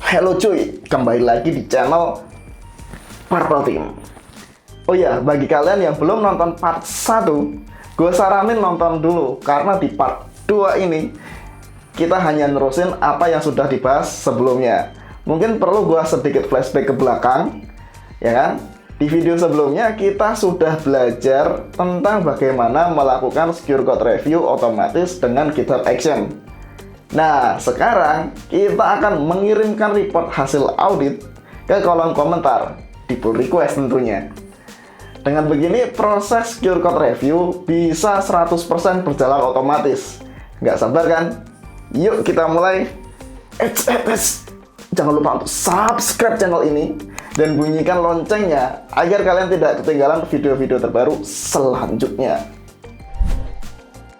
Halo cuy, kembali lagi di channel Purple Team. Oh ya, bagi kalian yang belum nonton part 1, gue saranin nonton dulu. Karena di part 2 ini, kita hanya nerusin apa yang sudah dibahas sebelumnya. Mungkin perlu gue sedikit flashback ke belakang, ya kan? Di video sebelumnya, kita sudah belajar tentang bagaimana melakukan secure code review otomatis dengan GitHub Action. Nah, sekarang kita akan mengirimkan report hasil audit ke kolom komentar di pull request tentunya. Dengan begini, proses secure code review bisa 100% berjalan otomatis. Nggak sabar kan? Yuk kita mulai. Jangan lupa untuk subscribe channel ini dan bunyikan loncengnya agar kalian tidak ketinggalan video-video terbaru selanjutnya.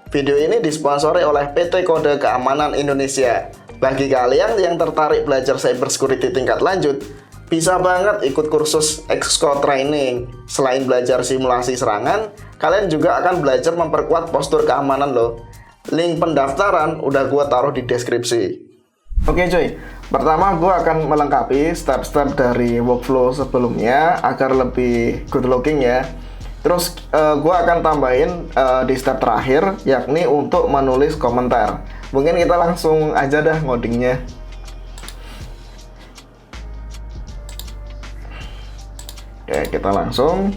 Video ini disponsori oleh PT Kode Keamanan Indonesia. Bagi kalian yang tertarik belajar cybersecurity tingkat lanjut, bisa banget ikut kursus Xcode Training. Selain belajar simulasi serangan, kalian juga akan belajar memperkuat postur keamanan loh. Link pendaftaran udah gua taruh di deskripsi. Oke cuy, pertama gua akan melengkapi step-step dari workflow sebelumnya agar lebih good looking ya. Terus gue akan tambahin di step terakhir, yakni untuk menulis komentar. Mungkin kita langsung aja dah ngodingnya. Oke, kita langsung.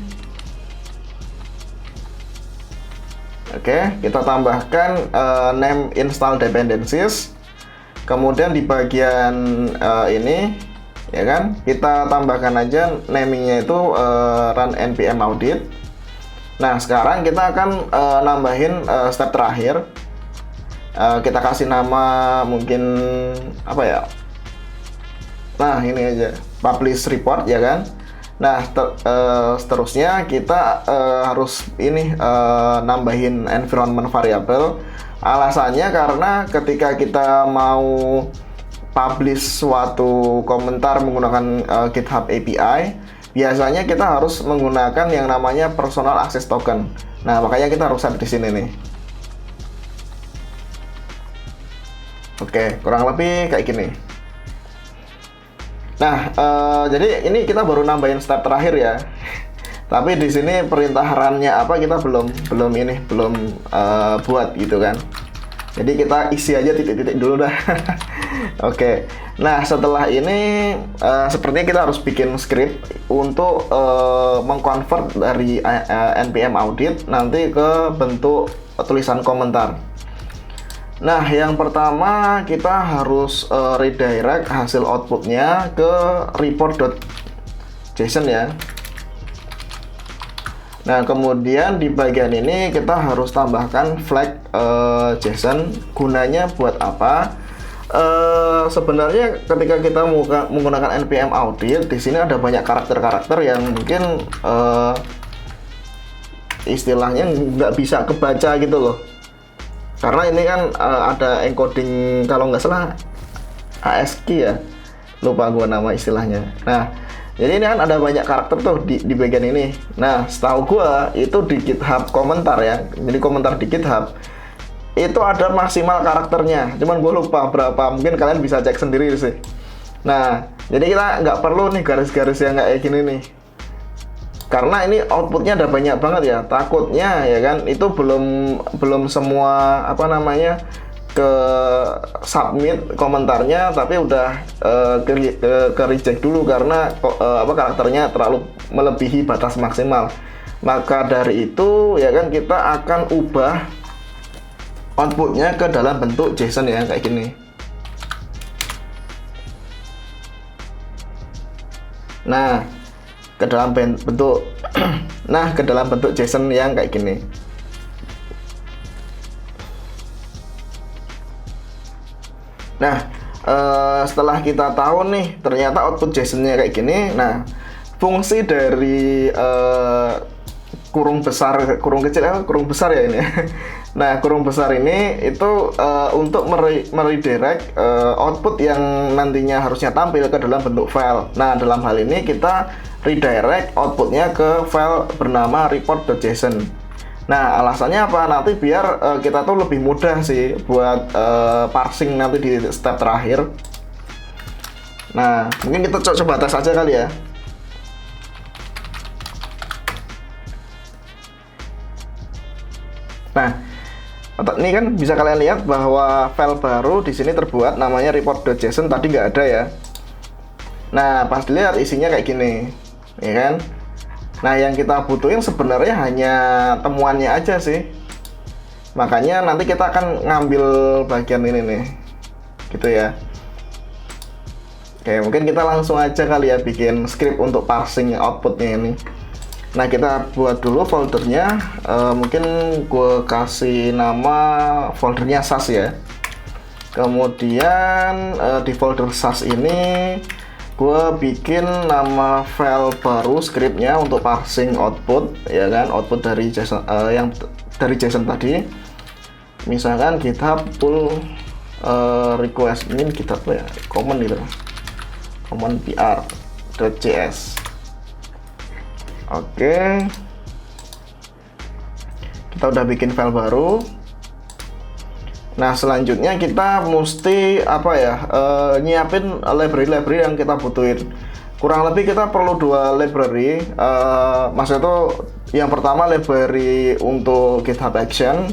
Oke, kita tambahkan name install dependencies. Kemudian di bagian ini, ya kan, kita tambahkan aja namingnya itu run npm audit. Nah, sekarang kita akan nambahin step terakhir. Kita kasih nama mungkin apa ya? Nah, ini aja, publish report ya kan. Nah, seterusnya kita harus ini nambahin environment variable. Alasannya karena ketika kita mau publish suatu komentar menggunakan GitHub API, biasanya kita harus menggunakan yang namanya personal access token. Nah, makanya kita harus set di sini nih. Oke, kurang lebih kayak gini. Nah, jadi ini kita baru nambahin step terakhir ya. Tapi di sini perintah run-nya apa kita belum buat gitu kan. Jadi kita isi aja titik-titik dulu dah. Oke. Nah, setelah ini sepertinya kita harus bikin script untuk mengconvert dari npm audit nanti ke bentuk tulisan komentar. Nah, yang pertama kita harus redirect hasil outputnya ke report.json ya. Nah, kemudian di bagian ini kita harus tambahkan flag JSON. Gunanya buat apa? Sebenarnya ketika kita menggunakan npm audit, di sini ada banyak karakter-karakter yang mungkin istilahnya nggak bisa kebaca gitu loh. Karena ini kan ada encoding, kalau nggak salah ASCII ya, lupa gua nama istilahnya. Nah, jadi ini kan ada banyak karakter tuh di bagian ini. Nah, setahu gua itu di GitHub komentar ya. Jadi komentar di GitHub itu ada maksimal karakternya. Cuman gua lupa berapa. Mungkin kalian bisa cek sendiri sih. Nah, jadi kita nggak perlu nih garis-garis yang kayak gini nih. Karena ini outputnya ada banyak banget ya. Takutnya ya kan itu belum semua apa namanya ke submit komentarnya, tapi udah ke reject dulu karena karakternya terlalu melebihi batas maksimal. Maka dari itu ya kan kita akan ubah outputnya ke dalam bentuk JSON ya kayak gini. Nah, ke dalam bentuk ke dalam bentuk JSON yang kayak gini. Nah, setelah kita tahu nih ternyata output JSON-nya kayak gini. Nah, fungsi dari kurung besar, kurung kecil, kurung besar ya ini. Nah, kurung besar ini itu untuk meredirect output yang nantinya harusnya tampil ke dalam bentuk file. Nah, dalam hal ini kita redirect outputnya ke file bernama report.json. Nah, alasannya apa? Nanti biar kita tuh lebih mudah sih buat parsing nanti di step terakhir. Nah, mungkin kita coba tes aja kali ya. Nah, ini kan bisa kalian lihat bahwa file baru di sini terbuat namanya report.json, tadi nggak ada ya. Nah, pas dilihat isinya kayak gini, ya kan? Nah, yang kita butuhin sebenarnya hanya temuannya aja sih. Makanya nanti kita akan ngambil bagian ini nih, gitu ya. Oke, mungkin kita langsung aja kali ya bikin script untuk parsing outputnya ini. Nah, kita buat dulu foldernya. Mungkin gue kasih nama foldernya SAS ya. Kemudian di folder SAS ini gue bikin nama file baru scriptnya untuk parsing output, ya kan, output dari JSON, yang dari JSON tadi. Misalkan GitHub pull request min GitHub ya, common gitu, common pr.js. Oke, kita udah bikin file baru. Nah, selanjutnya kita mesti apa ya, nyiapin library yang kita butuhin. Kurang lebih kita perlu 2 library. Maksudnya itu yang pertama library untuk GitHub Action.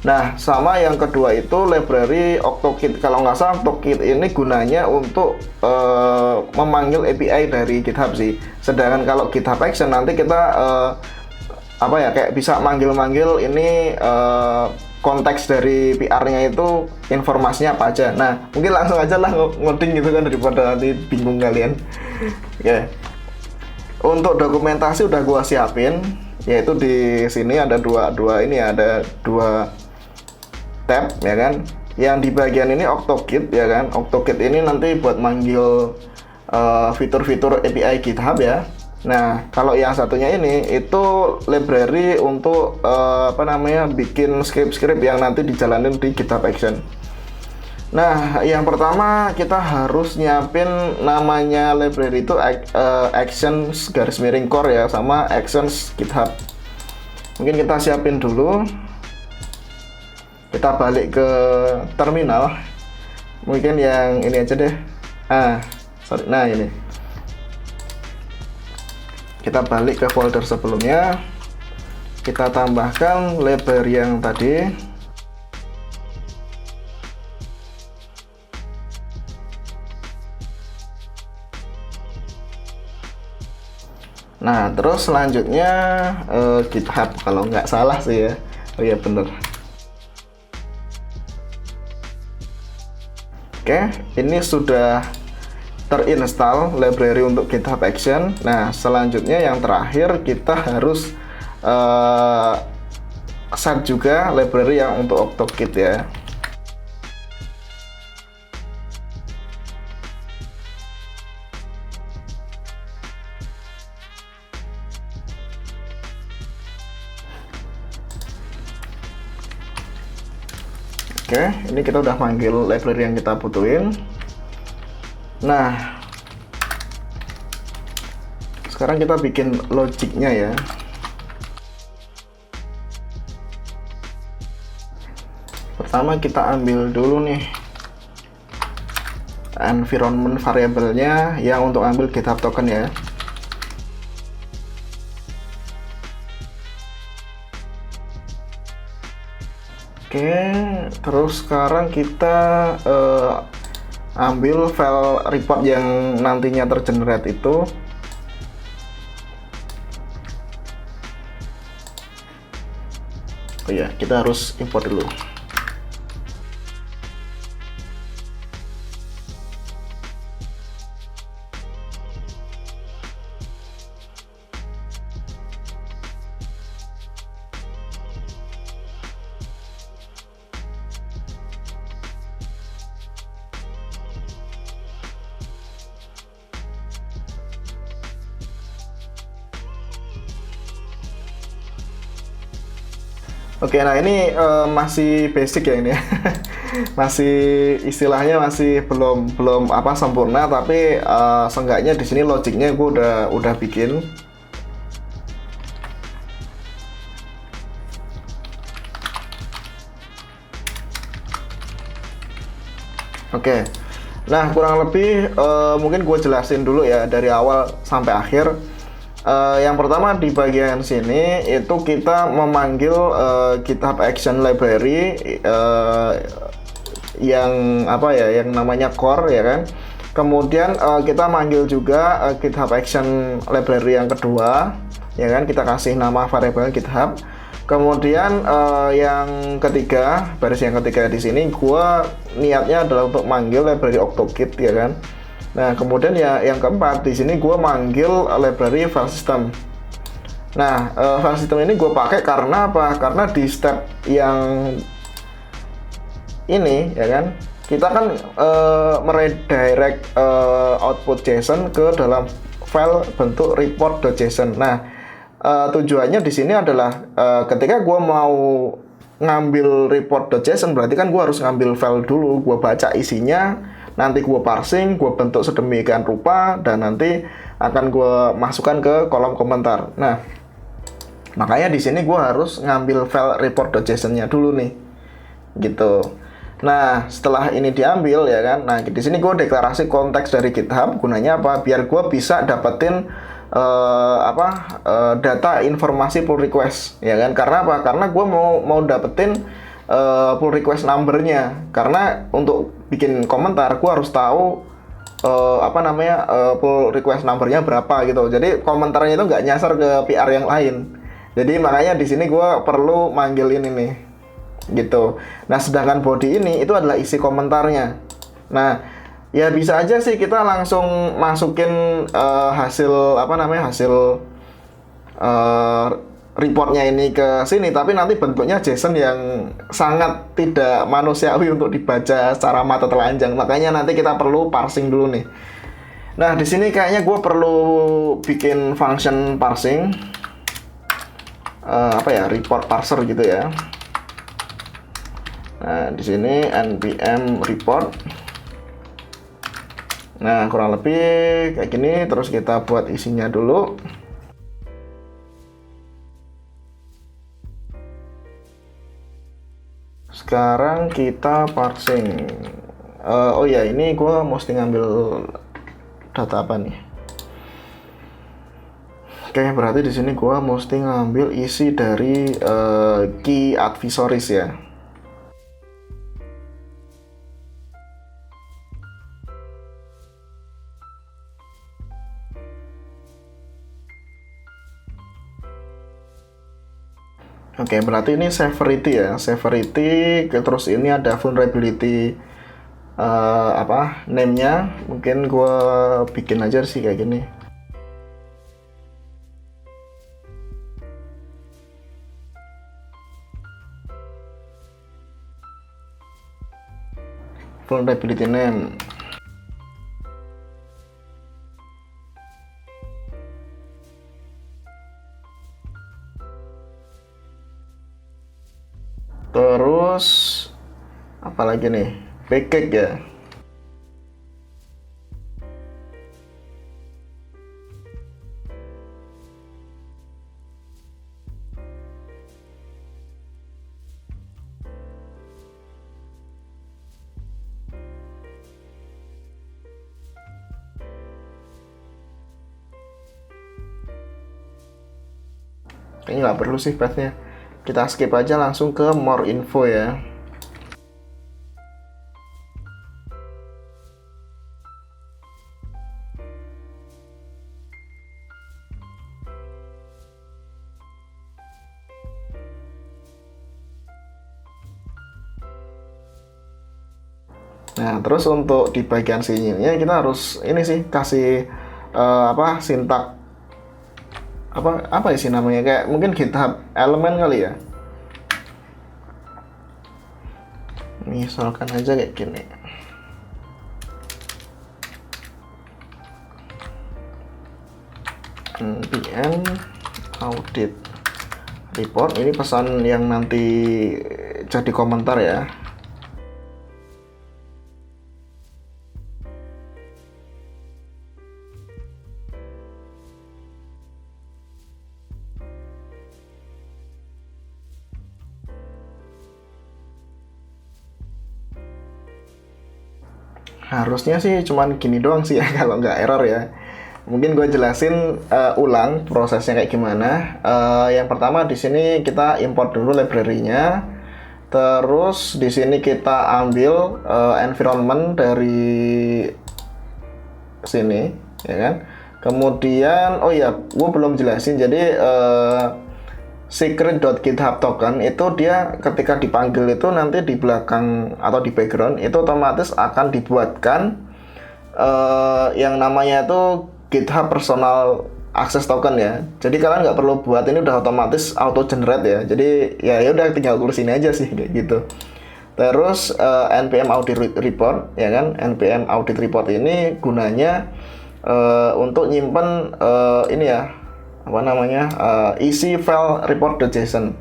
Nah, sama yang kedua itu library OctoKit. Kalau nggak salah OctoKit ini gunanya untuk memanggil API dari GitHub sih. Sedangkan kalau GitHub Action nanti kita apa ya, kayak bisa manggil-manggil ini konteks dari PR-nya itu informasinya apa aja. Nah, mungkin langsung aja lah ngoding gitu kan, daripada nanti bingung kalian. Ya. Untuk dokumentasi udah gua siapin, yaitu di sini ada dua ini, ada 2 tab ya kan. Yang di bagian ini OctoKit ya kan. OctoKit ini nanti buat manggil fitur-fitur API GitHub ya. Nah, kalau yang satunya ini itu library untuk apa namanya, bikin script-script yang nanti dijalanin di GitHub Action. Nah, yang pertama kita harus nyiapin namanya library itu actions _core ya, sama actions GitHub. Mungkin kita siapin dulu. Kita balik ke terminal. Mungkin yang ini aja deh. Nah ini. Kita balik ke folder sebelumnya. Kita tambahkan library yang tadi. Nah, terus selanjutnya GitHub kalau nggak salah sih ya. Oh iya bener. Oke, ini sudah terinstall library untuk GitHub Action. Nah, selanjutnya yang terakhir kita harus set juga library yang untuk OctoKit ya. Oke, ini kita udah manggil library yang kita butuhin. Nah, sekarang kita bikin logiknya ya. Pertama kita ambil dulu nih environment variabelnya yang untuk ambil GitHub token ya. Oke, terus sekarang kita ambil file report yang nantinya tergenerate itu. Oh ya, kita harus import dulu. Oke, nah ini masih basic ya ini. Masih istilahnya masih belum apa sempurna, tapi seenggaknya di sini logiknya gue udah bikin. Oke. Nah, kurang lebih mungkin gue jelasin dulu ya dari awal sampai akhir. Yang pertama di bagian sini itu kita memanggil GitHub Action Library yang apa ya, yang namanya core ya kan. Kemudian kita manggil juga GitHub Action Library yang kedua, ya kan, kita kasih nama variabel GitHub. Kemudian yang ketiga, baris yang ketiga di sini, gua niatnya adalah untuk manggil library OctoKit ya kan. Nah, kemudian ya yang keempat di sini gua manggil library file system. Nah, file system ini gue pakai karena apa? Karena di step yang ini ya kan, kita kan meredirect output JSON ke dalam file bentuk report.json. Nah, tujuannya di sini adalah ketika gue mau ngambil report.json, berarti kan gue harus ngambil file dulu, gue baca isinya, nanti gue parsing, gue bentuk sedemikian rupa, dan nanti akan gue masukkan ke kolom komentar. Nah, makanya di sini gue harus ngambil file report.json-nya dulu nih, gitu. Nah, setelah ini diambil ya kan, nah di sini gue deklarasi konteks dari GitHub. Gunanya apa? Biar gue bisa dapetin data informasi pull request ya kan. Karena apa? Karena gue mau dapetin pull request numbernya. Karena untuk bikin komentar gue harus tahu pull request numbernya berapa gitu. Jadi komentarnya itu nggak nyasar ke PR yang lain. Jadi makanya di sini gue perlu manggil ini nih, gitu. Nah, sedangkan body ini itu adalah isi komentarnya. Nah, ya bisa aja sih kita langsung masukin hasil reportnya ini ke sini, tapi nanti bentuknya JSON yang sangat tidak manusiawi untuk dibaca secara mata telanjang. Makanya nanti kita perlu parsing dulu nih. Nah, di sini kayaknya gue perlu bikin function parsing, report parser gitu ya. Nah, di sini npm report. Nah, kurang lebih kayak gini. Terus kita buat isinya dulu. Sekarang kita parsing. Oh ya, ini gue mesti ngambil data apa nih? Oke, berarti di sini gue mesti ngambil isi dari key advisories ya. Oke, berarti ini severity ya, severity. Terus ini ada vulnerability name-nya. Mungkin gue bikin aja sih kayak gini. Vulnerability name. Terus apalagi nih, package ya. Ini nggak perlu sih pathnya, kita skip aja langsung ke more info ya. Nah, terus untuk di bagian sininya kita harus ini sih kasih sintak apa sih namanya, kayak mungkin GitHub elemen kali ya. Misalkan aja kayak gini. npm audit report, ini pesan yang nanti jadi komentar ya. Harusnya sih cuman gini doang sih ya kalau nggak error ya. Mungkin gue jelasin ulang prosesnya kayak gimana. Yang pertama di sini kita import dulu library-nya. Terus di sini kita ambil environment dari sini, ya kan? Kemudian, oh ya, gue belum jelasin. Jadi secret.github token itu dia ketika dipanggil itu nanti di belakang atau di background itu otomatis akan dibuatkan yang namanya itu GitHub personal access token ya. Jadi kalian nggak perlu buat, ini udah otomatis auto generate ya. Jadi ya udah tinggal tulis ini aja sih kayak gitu. Terus npm audit report ya kan. Npm audit report ini gunanya untuk nyimpen ini ya, apa namanya, isi file report.json.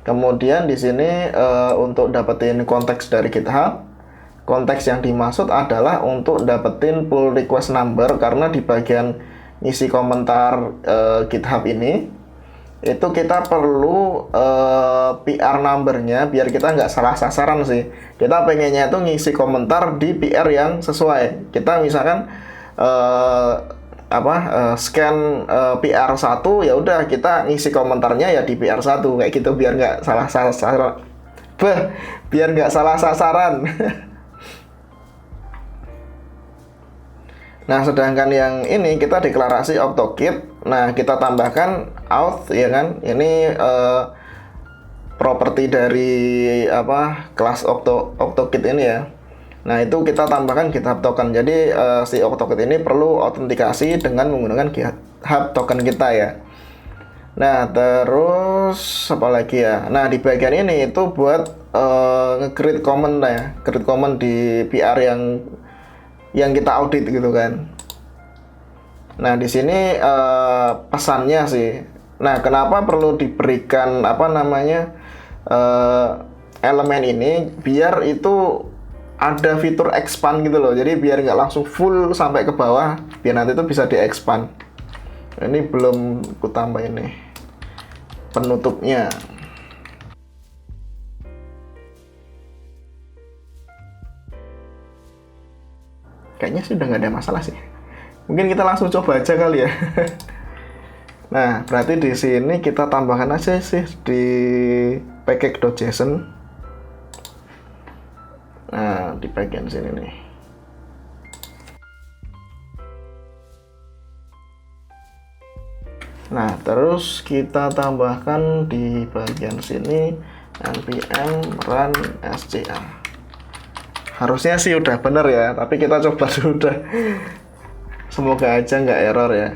Kemudian di sini untuk dapetin konteks dari GitHub, konteks yang dimaksud adalah untuk dapetin pull request number, karena di bagian ngisi komentar GitHub ini itu kita perlu PR numbernya biar kita nggak salah sasaran sih. Kita pengennya itu ngisi komentar di PR yang sesuai. Kita misalkan scan PR1, ya udah kita ngisi komentarnya ya di PR1 kayak gitu biar nggak salah sasaran. Biar nggak salah sasaran. Nah, sedangkan yang ini kita deklarasi octokit. Nah, kita tambahkan auth ya kan. Ini properti dari kelas octokit ini ya. Nah, itu kita tambahkan GitHub token. Jadi si octokit ini perlu autentikasi dengan menggunakan GitHub token kita ya. Nah, terus apa lagi ya? Nah, di bagian ini itu buat nge-create comment ya. Create comment di PR yang kita audit gitu kan. Nah, di sini pesannya sih. Nah, kenapa perlu diberikan elemen ini, biar itu ada fitur expand gitu loh. Jadi biar nggak langsung full sampai ke bawah, biar nanti itu bisa di-expand. Ini belum ku tambah ini penutupnya. Kayaknya sih udah nggak ada masalah sih. Mungkin kita langsung coba aja kali ya. Nah, berarti di sini kita tambahkan aja sih di package.json. Nah, di bagian sini nih. Nah, terus kita tambahkan di bagian sini npm run sca. Harusnya sih udah bener ya, tapi kita coba dulu dah. Semoga aja nggak error ya.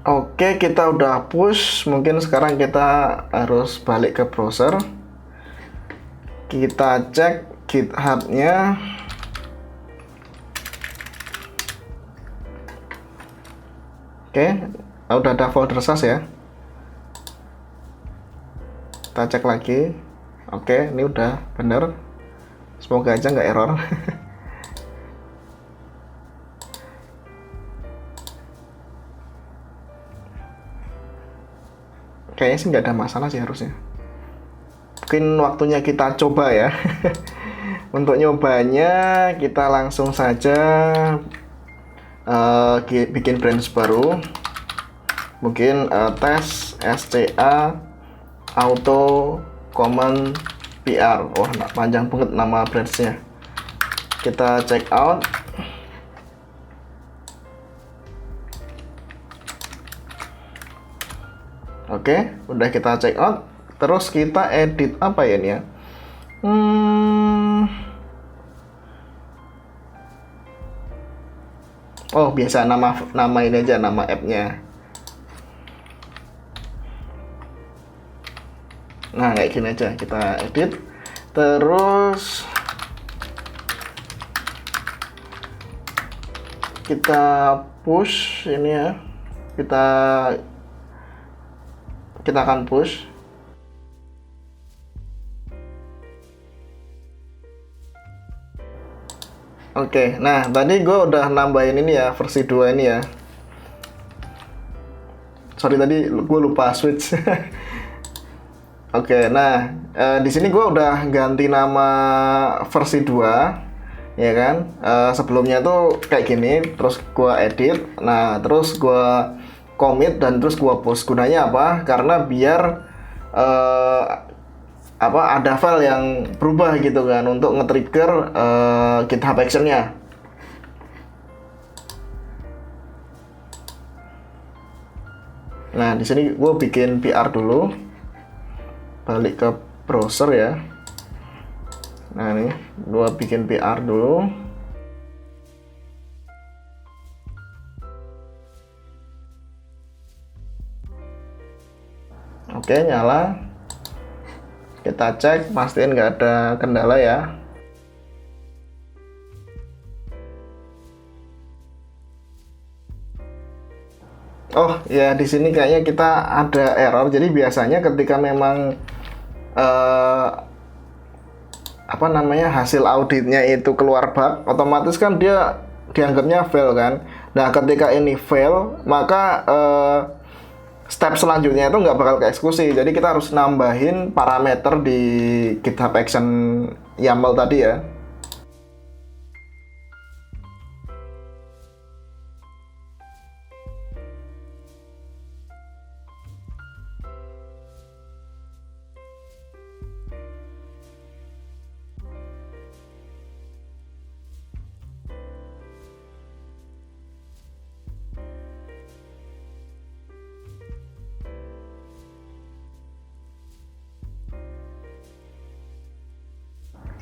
Oke, kita udah push. Mungkin sekarang kita harus balik ke browser. Kita cek GitHub-nya. Oke, udah ada folder SAS ya. Kita cek lagi. Oke, ini udah bener. Semoga aja nggak error. Kayaknya sih nggak ada masalah sih harusnya. Mungkin waktunya kita coba ya. Untuk nyobanya kita langsung saja bikin branch baru. Mungkin tes sca auto command pr. Wah, panjang banget nama branchnya. Kita check out. Oke, udah kita check out. Terus kita edit apa ya ini ya? Oh, biasa nama ini aja, nama app-nya. Nah, kayak gini aja kita edit. Terus kita push ini ya. Kita akan push. Oke, nah tadi gue udah nambahin ini ya, versi 2 ini ya. Sorry tadi gue lupa switch. Oke, nah di sini gue udah ganti nama versi 2, ya kan. Sebelumnya tuh kayak gini, terus gue edit, nah terus gue commit dan terus gue post. Gunanya apa? Karena biar eh, ada file yang berubah gitu kan untuk nge-trigger GitHub Action-nya. Nah, di sini gue bikin PR dulu. Balik ke browser ya. Nah, ini gue bikin PR dulu. Oke, nyala. Kita cek, pastiin nggak ada kendala ya. Oh ya, di sini kayaknya kita ada error. Jadi biasanya ketika memang eh, hasil auditnya itu keluar bug, otomatis kan dia dianggapnya fail kan. Nah, ketika ini fail, maka step selanjutnya itu nggak bakal keeksekusi. Jadi kita harus nambahin parameter di GitHub Action YAML tadi ya.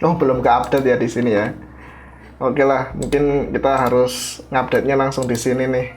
Oh, belum ke-update ya di sini ya. Oke lah, mungkin kita harus ngupdate-nya langsung di sini nih.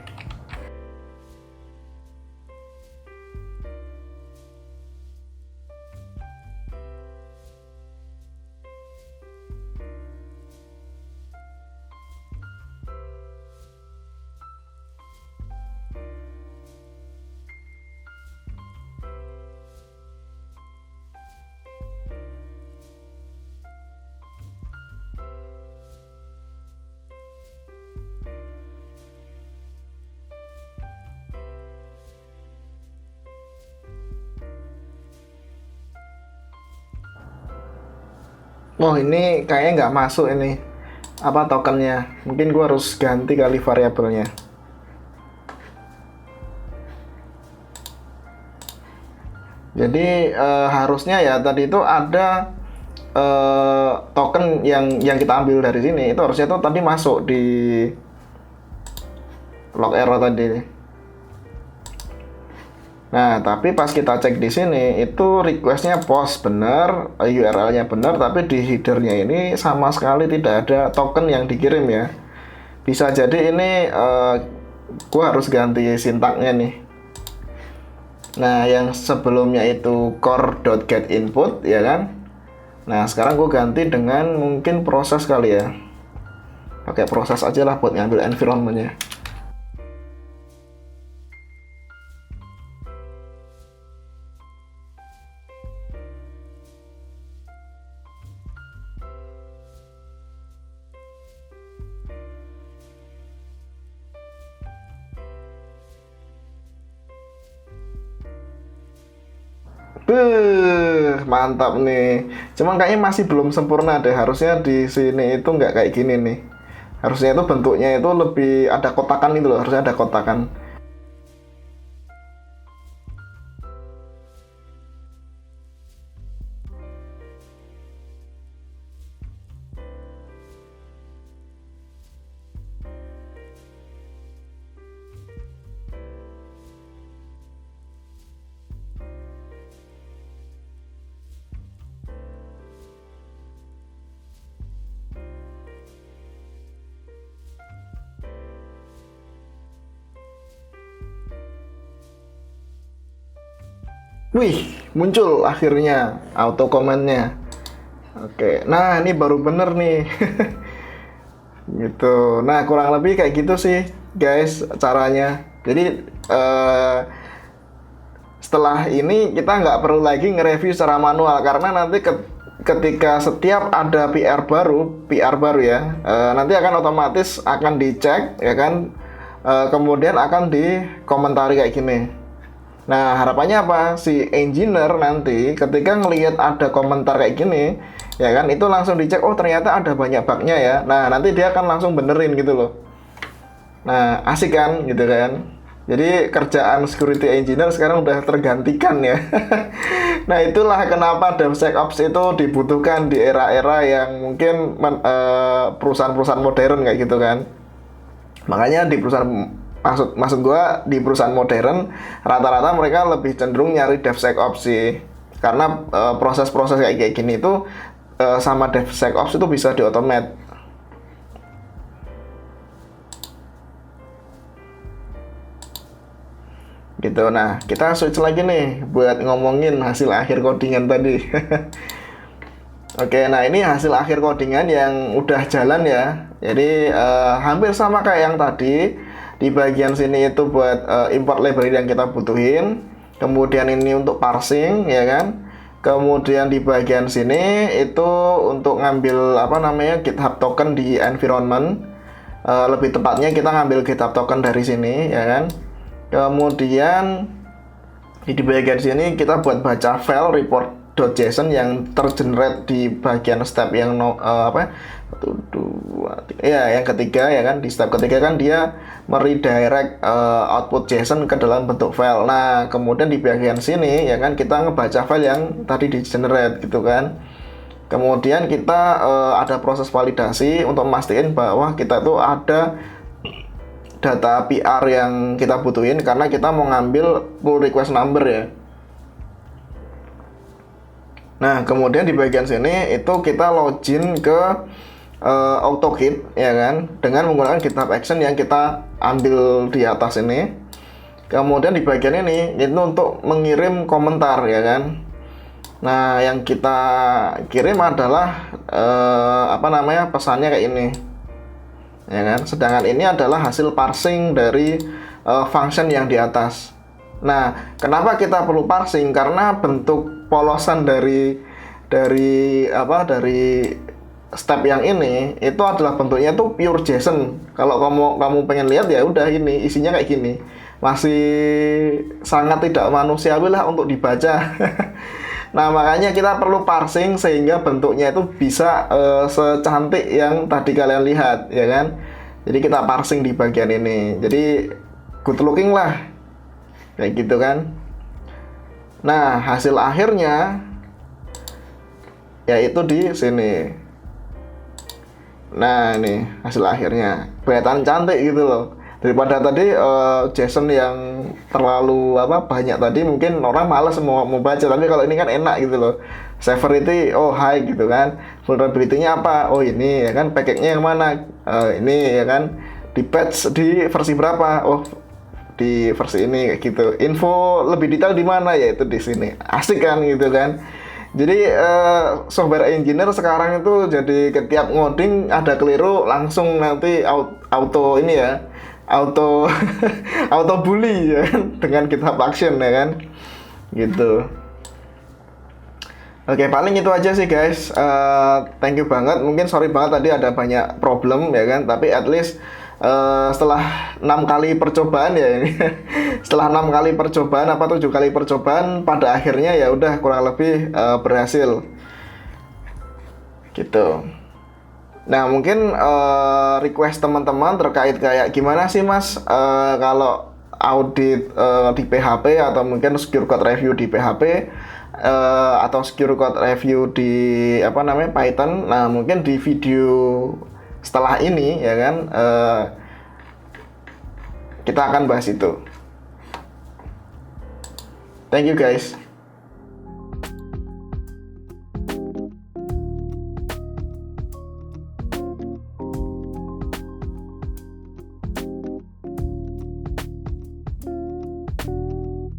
Oh, ini kayaknya nggak masuk ini. Apa tokennya? Mungkin gua harus ganti kali variabelnya. Jadi harusnya ya tadi itu ada token yang kita ambil dari sini itu harusnya tuh tadi masuk di log error tadi. Nah, tapi pas kita cek di sini itu requestnya post bener, URL-nya bener, tapi di header-nya ini sama sekali tidak ada token yang dikirim ya. Bisa jadi ini gua harus ganti sintaknya nih. Nah, yang sebelumnya itu core.getInput ya kan. Nah, sekarang gue ganti dengan mungkin proses kali ya. Pakai proses aja lah buat ngambil environment-nya. Mantap nih. Cuman kayaknya masih belum sempurna deh. Harusnya di sini itu nggak kayak gini nih. Harusnya itu bentuknya itu lebih ada kotakan itu loh. Harusnya ada kotakan. Wih, muncul akhirnya auto command-nya. Oke, nah ini baru bener nih. Gitu. Nah, kurang lebih kayak gitu sih, guys, caranya. Jadi setelah ini kita nggak perlu lagi nge-review secara manual karena nanti ketika setiap ada PR baru ya, nanti akan otomatis akan dicek ya kan, kemudian akan dikomentari kayak gini. Nah, harapannya apa? Si engineer nanti ketika ngelihat ada komentar kayak gini, ya kan, itu langsung dicek, oh ternyata ada banyak bugnya ya. Nah, nanti dia akan langsung benerin gitu loh. Nah, asik kan gitu kan. Jadi kerjaan security engineer sekarang udah tergantikan ya. Nah, itulah kenapa DevSecOps itu dibutuhkan di era-era yang mungkin perusahaan-perusahaan modern kayak gitu kan. Makanya di perusahaan, maksud gua di perusahaan modern rata-rata mereka lebih cenderung nyari DevSecOps sih. Karena proses-proses kayak gini itu sama DevSecOps itu bisa diautomate. Gitu. Nah, kita switch lagi nih buat ngomongin hasil akhir codingan tadi. Oke, nah ini hasil akhir codingan yang udah jalan ya. Jadi hampir sama kayak yang tadi. Di bagian sini itu buat import library yang kita butuhin. Kemudian ini untuk parsing ya kan. Kemudian di bagian sini itu untuk ngambil apa namanya GitHub token di environment. Lebih tepatnya kita ngambil GitHub token dari sini ya kan. Kemudian di bagian sini kita buat baca file report.json yang tergenerate di bagian step yang yang ketiga ya kan. Di step ketiga kan dia meredirect output JSON ke dalam bentuk file. Nah, kemudian di bagian sini ya kan kita ngebaca file yang tadi di generate gitu kan. Kemudian kita ada proses validasi untuk memastikan bahwa kita tuh ada data PR yang kita butuhin karena kita mau ngambil pull request number ya. Nah, kemudian di bagian sini itu kita login ke AutoGit ya kan, dengan menggunakan GitHub Action yang kita ambil di atas ini. Kemudian di bagian ini itu untuk mengirim komentar ya kan. Nah, yang kita kirim adalah pesannya kayak ini. Ya kan? Sedangkan ini adalah hasil parsing dari function yang di atas. Nah, kenapa kita perlu parsing? Karena bentuk polosan dari step yang ini itu adalah bentuknya tuh pure JSON. Kalau kamu pengen lihat ya udah ini isinya kayak gini. Masih sangat tidak manusiawi lah untuk dibaca. Nah, makanya kita perlu parsing sehingga bentuknya itu bisa secantik yang tadi kalian lihat ya kan. Jadi kita parsing di bagian ini. Jadi good looking lah. Kayak gitu kan. Nah, hasil akhirnya yaitu di sini. Nah, ini hasil akhirnya. Kelihatan cantik gitu loh. Daripada tadi JSON yang terlalu banyak tadi mungkin orang malas mau baca, tapi kalau ini kan enak gitu loh. Severity high gitu kan. Vulnerability-nya apa? Oh ini ya kan. Package-nya yang mana? Ini ya kan. Di patch di versi berapa? Oh di versi ini kayak gitu. Info lebih detail di mana? Ya itu di sini. Asik kan gitu kan. Jadi software engineer sekarang itu jadi setiap ngoding ada keliru langsung nanti auto ini ya. Auto bully ya kan? Dengan GitHub Action ya kan gitu. Oke, paling itu aja sih guys. Thank you banget. Mungkin sorry banget tadi ada banyak problem ya kan, tapi at least setelah 6 kali percobaan ya ini setelah 6 kali percobaan 7 kali percobaan pada akhirnya ya udah kurang lebih berhasil gitu. Nah, mungkin request teman-teman terkait kayak gimana sih Mas kalau audit di PHP atau mungkin secure code review di PHP atau secure code review di Python. Nah, mungkin di video setelah ini ya kan kita akan bahas itu. Thank you guys.